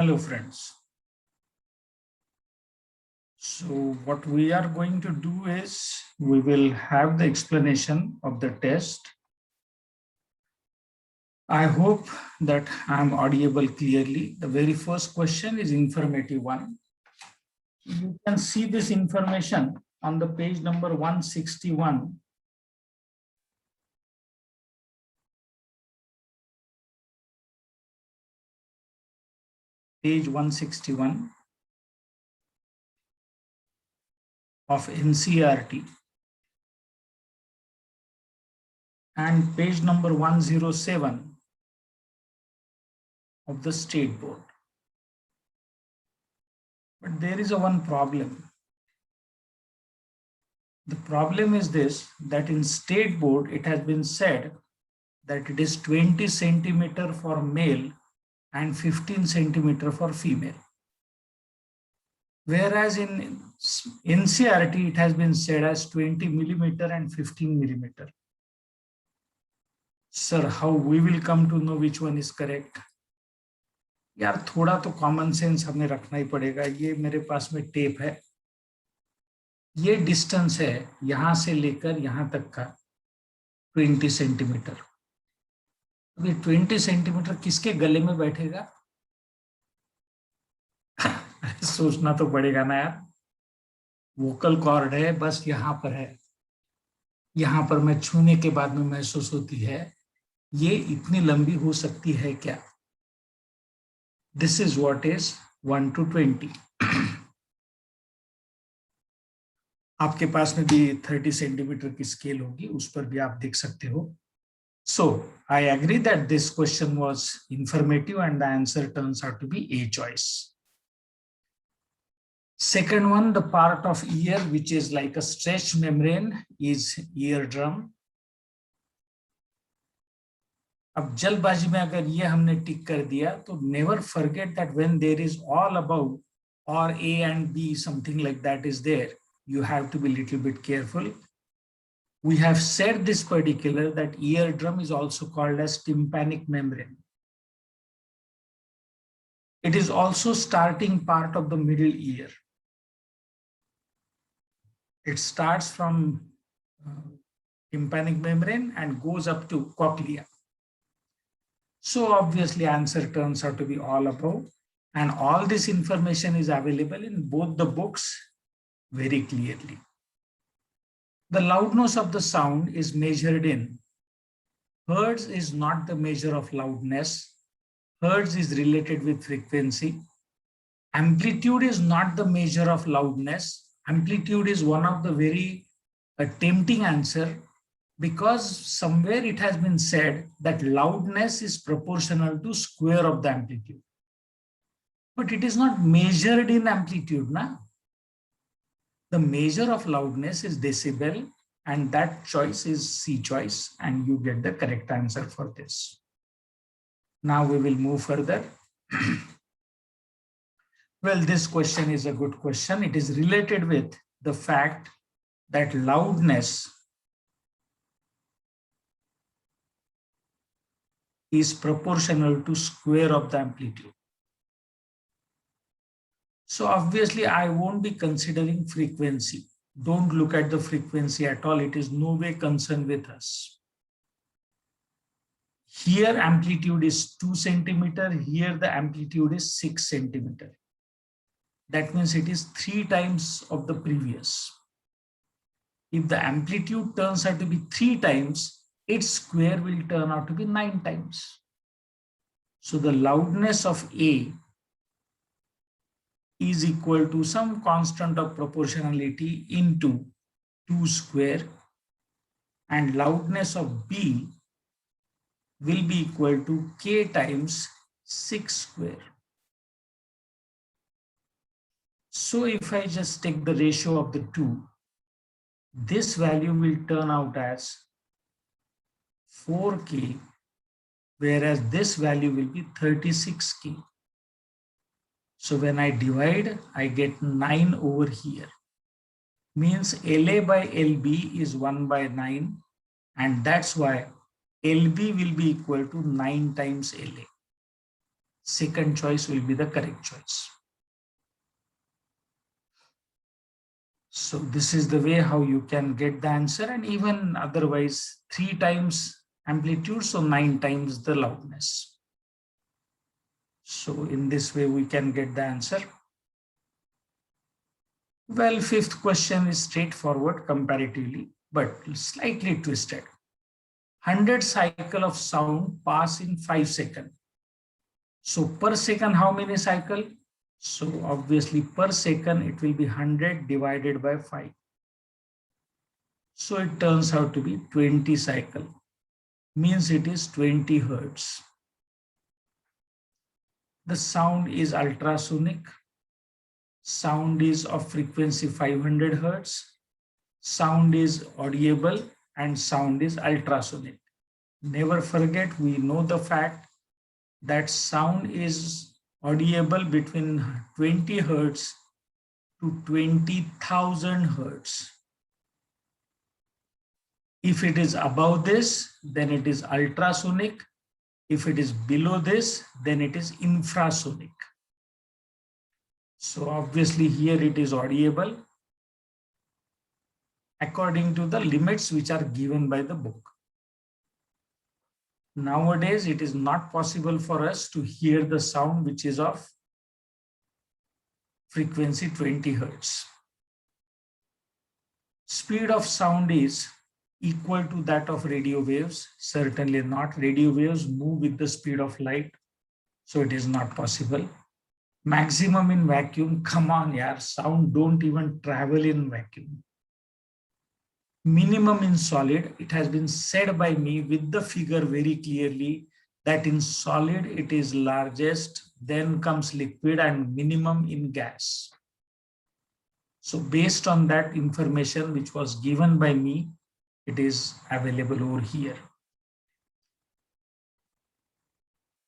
Hello friends. So what we are going to do is we will have the explanation of the test. I hope that I'm audible clearly. The very first question is informative one. You can see this information on the page number 161. Page 161 of NCERT and page number 107 of the State Board. But there is one problem. The problem is this, that in State Board, it has been said that it is 20 centimeter for male and 15 centimeter for female. Whereas in NCERT, it has been said as 20 millimeter and 15 millimeter. Sir, how we will come to know which one is correct? यार थोड़ा तो common sense हमें रखना ही पड़ेगा. ये मेरे पास में tape है, ये डिस्टेंस है यहां से लेकर यहां तक का 20 सेंटीमीटर. अभी 20 सेंटीमीटर किसके गले में बैठेगा? सोचना तो पड़ेगा ना यार. वोकल कॉर्ड है, बस यहां पर है, यहां पर मैं छूने के बाद में महसूस होती है. ये इतनी लंबी हो सकती है क्या? This is what is 1 to 20. आपके पास में भी 30 सेंटीमीटर की स्केल होगी, उस पर भी आप देख सकते हो. So I agree that this question was informative and the answer turns out to be A choice. Second one, the part of ear which is like a stretched membrane is eardrum. अब जल्दबाजी में अगर ये हमने टिक कर दिया तो never forget that when there is all about or A and B something like that is there, you have to be a little bit careful. We have said this particular that eardrum is also called as tympanic membrane. It is also starting part of the middle ear. It starts from tympanic membrane and goes up to cochlea. So obviously answer turns out to be all above, and all this information is available in both the books very clearly. The loudness of the sound is measured in hertz. Is not the measure of loudness. Hertz is related with frequency. Amplitude is not the measure of loudness. Amplitude is one of the very tempting answer, because somewhere it has been said that loudness is proportional to square of the amplitude. But it is not measured in amplitude, na? The measure of loudness is decibel, and that choice is C choice, and you get the correct answer for this. Now we will move further. Well, this question is a good question. It is related with the fact that loudness is proportional to square of the amplitude. So obviously I won't be considering frequency. Don't look at the frequency at all. It is no way concerned with us. Here amplitude is 2 centimeter. Here the amplitude is 6 centimeter. That means it is 3 times of the previous. If the amplitude turns out to be 3 times, its square will turn out to be 9 times. So the loudness of A is equal to some constant of proportionality into 2 square, and loudness of B will be equal to K times 6 square. So if I just take the ratio of the two, this value will turn out as 4K, whereas this value will be 36K. So when I divide, I get 9 over here. Means LA by LB is 1 by 9, and that's why LB will be equal to 9 times LA. second choice will be the correct choice. So this is the way how you can get the answer, and even otherwise 3 times amplitude, so 9 times the loudness. So in this way we can get the answer. Well, fifth question is straightforward comparatively, but slightly twisted. 100 cycle of sound pass in 5 seconds. So per second, how many cycle? So obviously per second, it will be 100 divided by 5. So it turns out to be 20 cycle, means it is 20 hertz. The sound is ultrasonic. Sound is of frequency 500 hertz. Sound is audible and sound is ultrasonic. Never forget, we know the fact that sound is audible between 20 hertz to 20,000 hertz. If it is above this, then it is ultrasonic. If it is below this, then it is infrasonic. So obviously here it is audible according to the limits which are given by the book. Nowadays, it is not possible for us to hear the sound which is of frequency 20 hertz. Speed of sound is equal to that of radio waves. Certainly not. Radio waves move with the speed of light, so it is not possible. Maximum in vacuum, come on yaar, sound don't even travel in vacuum. Minimum in solid, it has been said by me with the figure very clearly that in solid it is largest, then comes liquid, and minimum in gas. So based on that information which was given by me, it is available over here.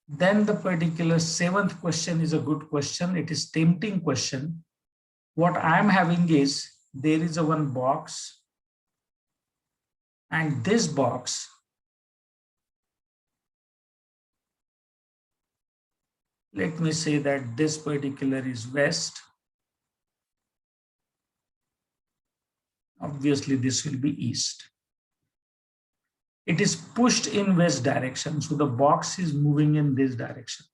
Then the particular 7th question is a good question. It is tempting question. What I am having is, there is a one box, and this box let me say that this particular is west. Obviously, this will be east. It is pushed in west direction, so the box is moving in this direction.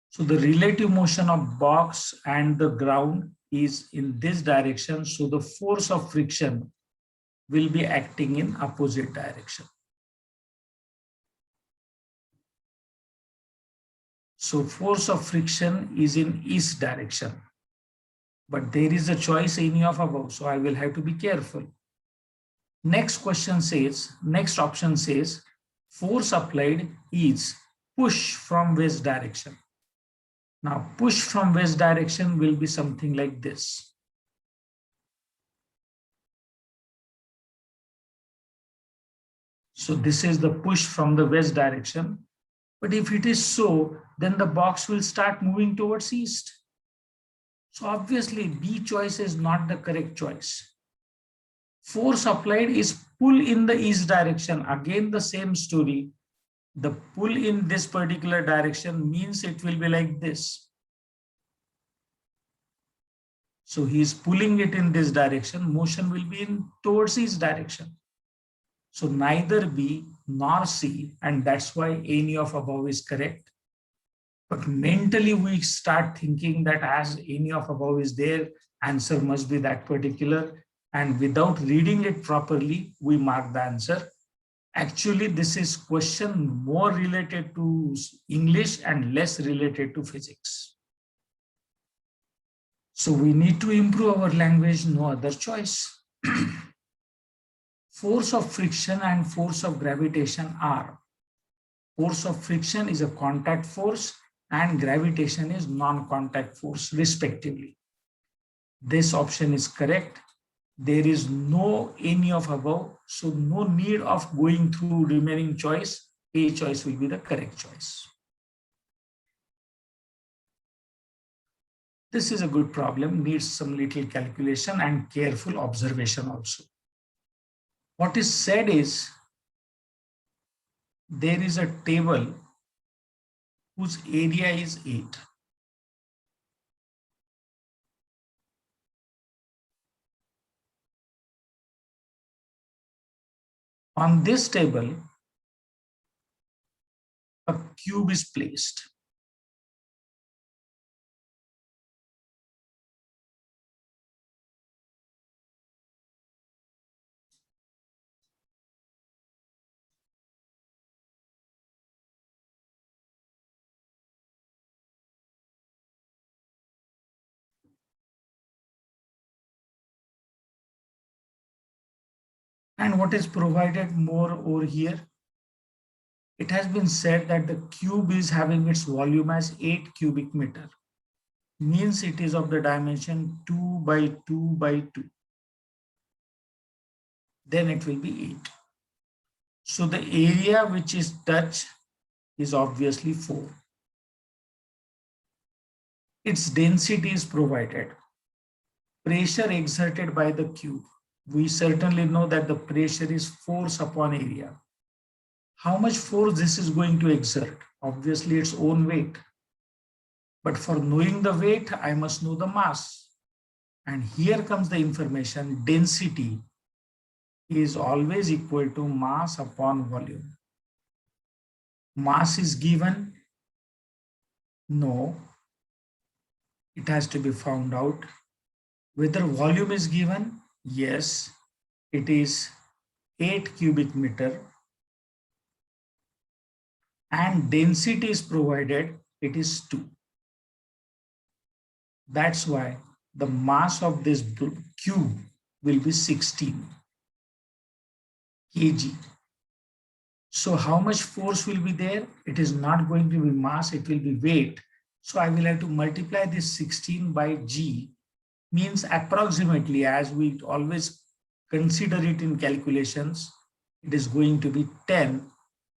So the relative motion of box and the ground is in this direction, so the force of friction will be acting in opposite direction. So force of friction is in east direction, but there is a choice any of above, so I will have to be careful. Next question says, next option says, force applied is push from west direction. Now push from west direction will be something like this. So this is the push from the west direction. But if it is so, then the box will start moving towards east. So obviously B choice is not the correct choice. Force applied is pull in the east direction. Again, the same story. The pull in this particular direction means it will be like this. So he is pulling it in this direction. Motion will be in towards east direction. So neither B nor C, and that's why any of above is correct. But mentally we start thinking that as any of above is there, answer must be that particular. And without reading it properly, we mark the answer. Actually, this is question more related to English and less related to physics. So we need to improve our language, no other choice. Force of friction and force of gravitation are. Force of friction is a contact force and gravitation is non-contact force, respectively. This option is correct. There is no any of above, so no need of going through remaining choice. A choice will be the correct choice. This is a good problem, needs some little calculation and careful observation also. What is said is, there is a table whose area is 8. On this table, a cube is placed. And what is provided more over here? It has been said that the cube is having its volume as 8 cubic meter. Means it is of the dimension 2 by 2 by 2. Then it will be 8. So the area which is touched is obviously 4. Its density is provided. Pressure exerted by the cube. We certainly know that the pressure is force upon area. How much force this is going to exert? Obviously its own weight. But for knowing the weight, I must know the mass. And here comes the information. Density is always equal to mass upon volume. Mass is given? No. It has to be found out. Whether volume is given? Yes. It is 8 cubic meter. And density is provided. It is 2. That's why the mass of this cube will be 16 kg. So how much force will be there? It is not going to be mass, it will be weight. So I will have to multiply this 16 by g, means approximately, as we always consider it in calculations, it is going to be 10.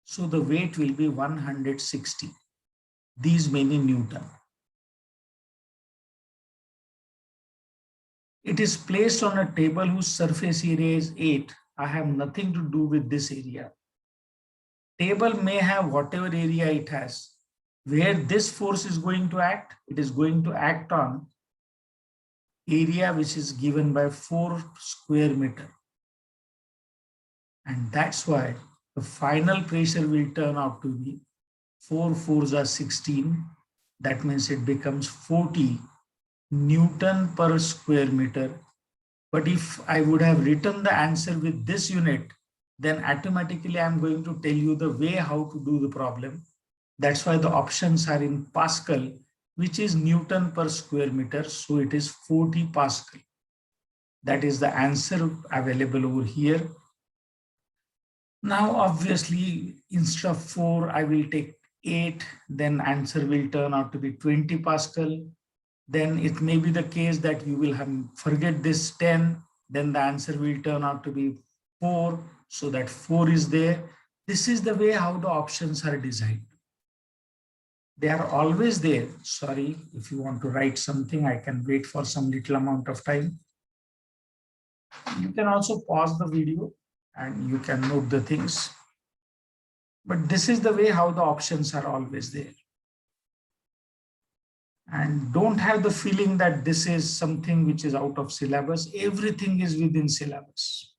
So the weight will be 160. These many Newton. It is placed on a table whose surface area is 8. I have nothing to do with this area. Table may have whatever area it has. Where this force is going to act, it is going to act on area which is given by 4 square meter. And that's why the final pressure will turn out to be 4 4s are 16. That means it becomes 40 Newton per square meter. But if I would have written the answer with this unit, then automatically I'm going to tell you the way how to do the problem. That's why the options are in Pascal, which is Newton per square meter. So it is 40 Pascal. That is the answer available over here. Now, obviously, instead of 4, I will take 8. Then answer will turn out to be 20 Pascal. Then it may be the case that you will forget this 10. Then the answer will turn out to be 4. So that 4 is there. This is the way how the options are designed. They are always there. Sorry, if you want to write something, I can wait for some little amount of time. You can also pause the video and you can note the things. But this is the way how the options are always there. And don't have the feeling that this is something which is out of syllabus. Everything is within syllabus.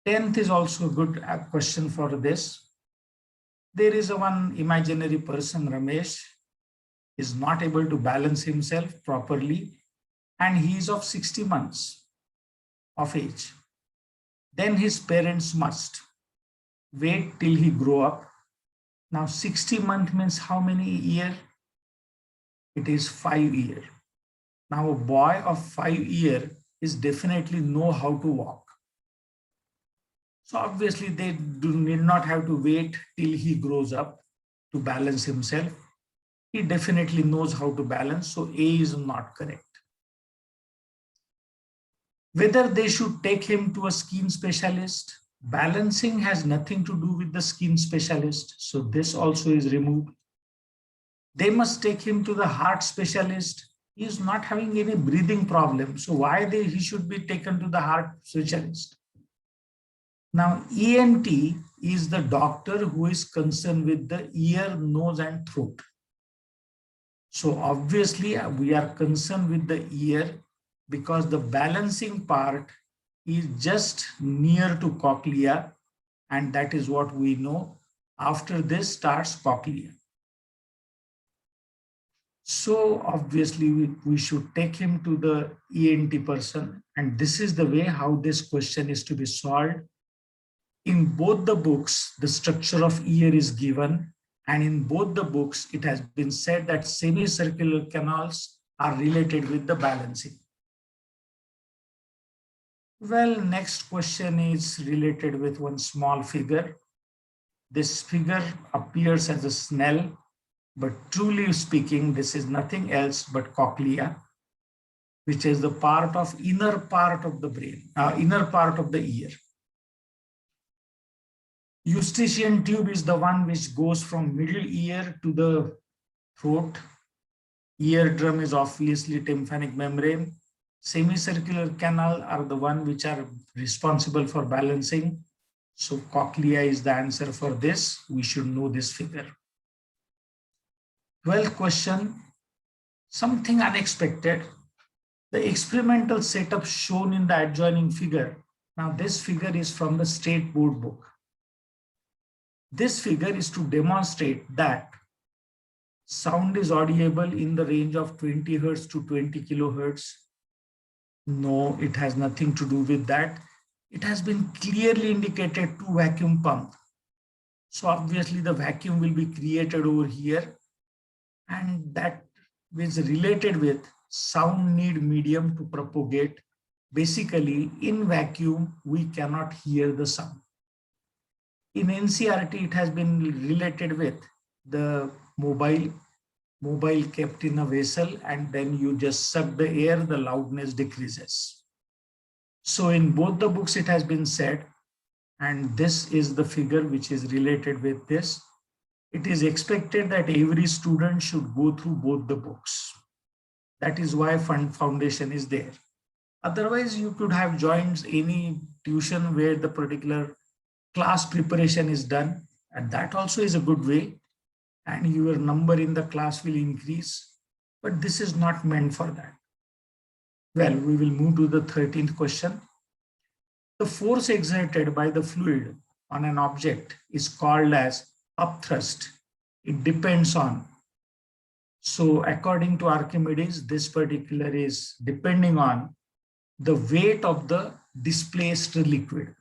10th is also a good question for this. There is one imaginary person, Ramesh, is not able to balance himself properly, and he is of 60 months of age. Then his parents must wait till he grow up. Now 60 months means how many years? It is 5 years. Now a boy of 5 years is definitely know how to walk. So obviously they need not have to wait till he grows up to balance himself. He definitely knows how to balance. So A is not correct. Whether they should take him to a skin specialist, balancing has nothing to do with the skin specialist. So this also is removed. They must take him to the heart specialist. He is not having any breathing problem. So why he should be taken to the heart specialist? Now ENT is the doctor who is concerned with the ear, nose, and throat. So obviously we are concerned with the ear because the balancing part is just near to cochlea, and that is what we know. After this starts cochlea. So obviously we should take him to the ENT person, and this is the way how this question is to be solved. In both the books, the structure of ear is given, and in both the books, it has been said that semicircular canals are related with the balancing. Well, next question is related with one small figure. This figure appears as a Snell, but truly speaking, this is nothing else but cochlea, which is the inner part of the brain, inner part of the ear. Eustachian tube is the one which goes from middle ear to the throat. Eardrum is obviously tympanic membrane. Semicircular canal are the one which are responsible for balancing. So cochlea is the answer for this. We should know this figure. 12th question, something unexpected. The experimental setup shown in the adjoining figure. Now this figure is from the State Board book. This figure is to demonstrate that sound is audible in the range of 20 Hertz to 20 kilohertz. No, it has nothing to do with that. It has been clearly indicated to vacuum pump. So obviously the vacuum will be created over here, and that is related with sound need medium to propagate. Basically, in vacuum, we cannot hear the sound. In NCERT, it has been related with the mobile kept in a vessel, and then you just suck the air, the loudness decreases. So in both the books, it has been said, and this is the figure which is related with this. It is expected that every student should go through both the books. That is why foundation is there. Otherwise, you could have joined any tuition where the particular class preparation is done, and that also is a good way, and your number in the class will increase, but this is not meant for that. Well, we will move to the 13th question. The force exerted by the fluid on an object is called as upthrust. It depends on. So according to Archimedes, this particular is depending on the weight of the displaced liquid.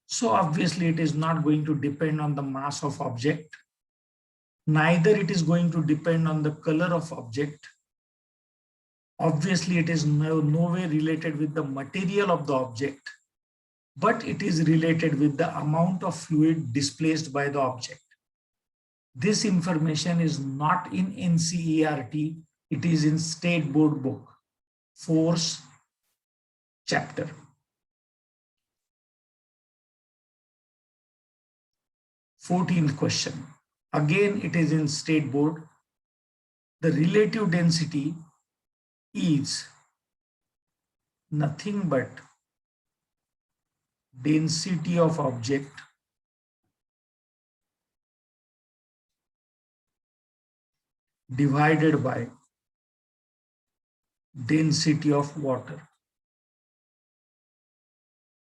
So obviously it is not going to depend on the mass of object. Neither it is going to depend on the color of object. Obviously it is no way related with the material of the object, but it is related with the amount of fluid displaced by the object. This information is not in NCERT, it is in State Board book, Force chapter. Fourteenth question. Again, it is in State Board. The relative density is nothing but density of object divided by density of water.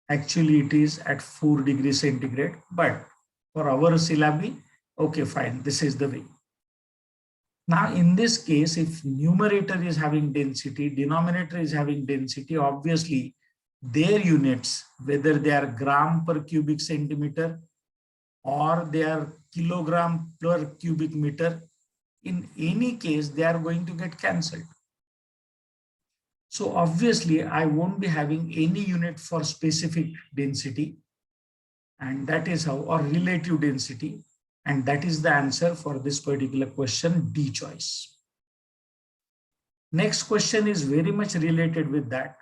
Actually, it is at 4 degrees centigrade, but for our syllabi, okay, fine, this is the way. Now, in this case, if numerator is having density, denominator is having density, obviously their units, whether they are gram per cubic centimeter or they are kilogram per cubic meter, in any case, they are going to get cancelled. So obviously, I won't be having any unit for specific density, and that is how, or relative density. And that is the answer for this particular question, D choice. Next question is very much related with that.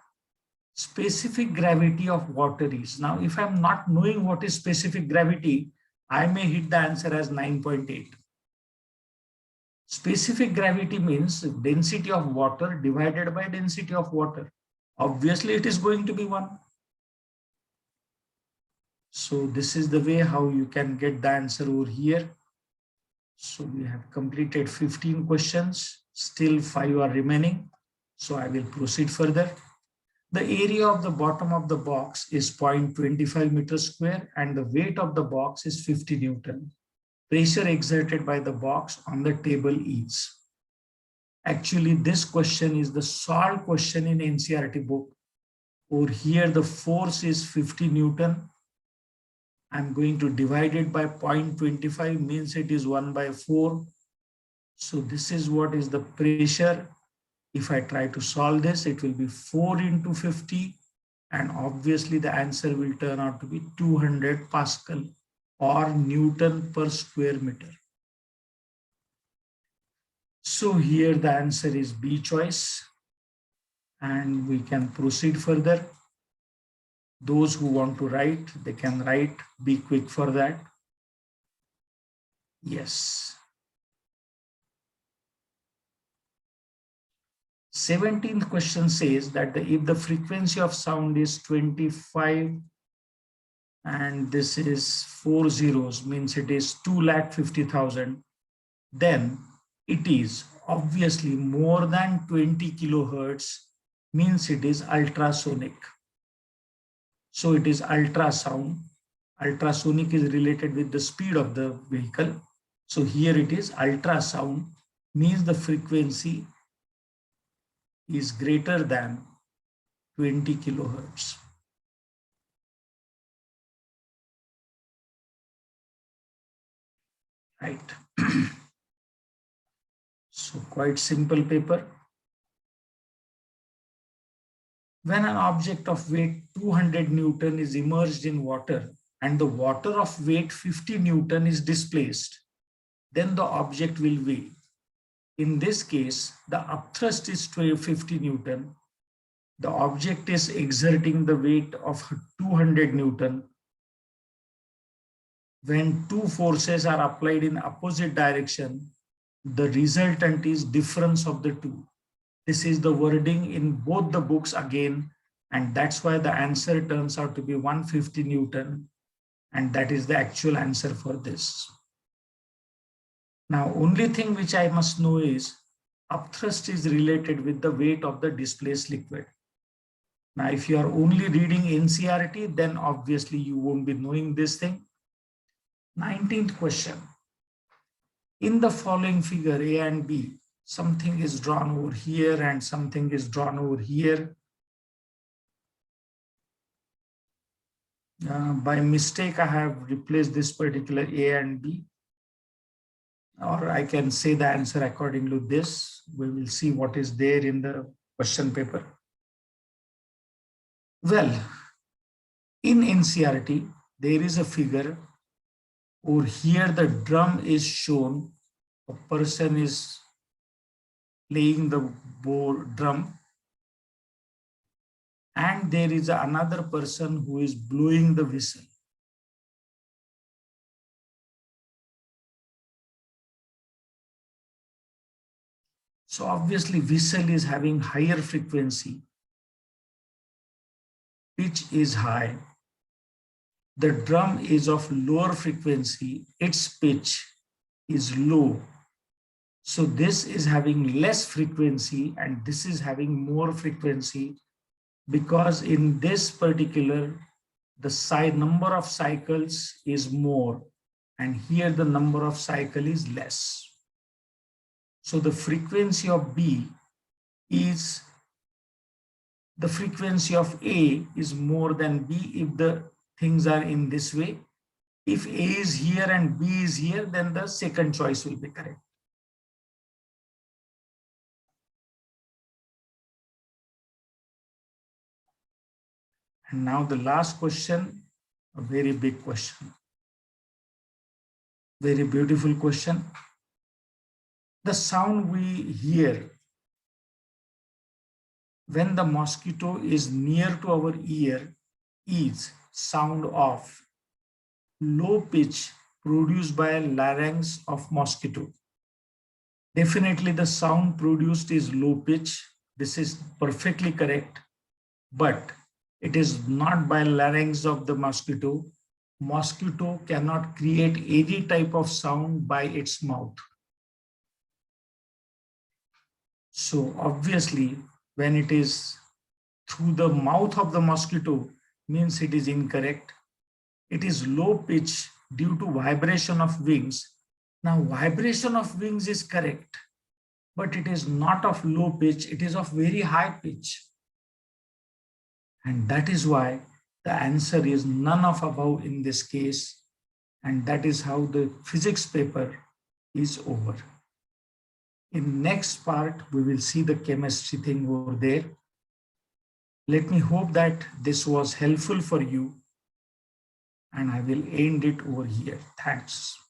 Specific gravity of water is. Now, if I'm not knowing what is specific gravity, I may hit the answer as 9.8. Specific gravity means density of water divided by density of water. Obviously, it is going to be 1. So this is the way how you can get the answer over here. So we have completed 15 questions, still 5 are remaining. So I will proceed further. The area of the bottom of the box is 0.25 meters square and the weight of the box is 50 Newton. Pressure exerted by the box on the table is. Actually, this question is the solved question in NCERT book. Over here, the force is 50 Newton. I'm going to divide it by 0.25 means it is 1/4. So this is what is the pressure. If I try to solve this, it will be 4 into 50. And obviously the answer will turn out to be 200 Pascal or Newton per square meter. So here the answer is B choice. And we can proceed further. Those who want to write, they can write. Be quick for that. Yes. 17th question says that if the frequency of sound is 25 and this is 4 zeros, means it is 2,50,000, then it is obviously more than 20 kilohertz, means it is ultrasonic. So it is ultrasound. Ultrasonic is related with the speed of the vehicle. So here it is ultrasound, means the frequency is greater than 20 kilohertz. Right. So quite simple paper. When an object of weight 200 Newton is immersed in water and the water of weight 50 Newton is displaced, then the object will weigh. In this case, the upthrust is 50 Newton. The object is exerting the weight of 200 Newton. When two forces are applied in opposite direction, the resultant is difference of the two. This is the wording in both the books again, and that's why the answer turns out to be 150 Newton, and that is the actual answer for this. Now, only thing which I must know is upthrust is related with the weight of the displaced liquid. Now, if you are only reading NCERT, then obviously you won't be knowing this thing. 19th question. In the following figure A and B, something is drawn over here and something is drawn over here. By mistake, I have replaced this particular A and B. Or I can say the answer according to this. We will see what is there in the question paper. Well, in NCERT, there is a figure. Over here, the drum is shown. A person is playing the drum. And there is another person who is blowing the whistle. So obviously, whistle is having higher frequency. Pitch is high. The drum is of lower frequency, its pitch is low. So this is having less frequency and this is having more frequency, because in this particular, the number of cycles is more and here the number of cycle is less. So the frequency of B is, the frequency of A is more than B if the things are in this way. If A is here and B is here, then the second choice will be correct. And now the last question, a very big question. Very beautiful question. The sound we hear when the mosquito is near to our ear is sound of low pitch produced by a larynx of mosquito. Definitely the sound produced is low pitch. This is perfectly correct, but it is not by larynx of the mosquito. mosquito cannot create any type of sound by its mouth. So obviously, when it is through the mouth of the mosquito, means it is incorrect. It is low pitch due to vibration of wings. Now, vibration of wings is correct, but it is not of low pitch, it is of very high pitch. And that is why the answer is none of above in this case. And that is how the physics paper is over. In next part, we will see the chemistry thing over there. Let me hope that this was helpful for you, and I will end it over here. Thanks.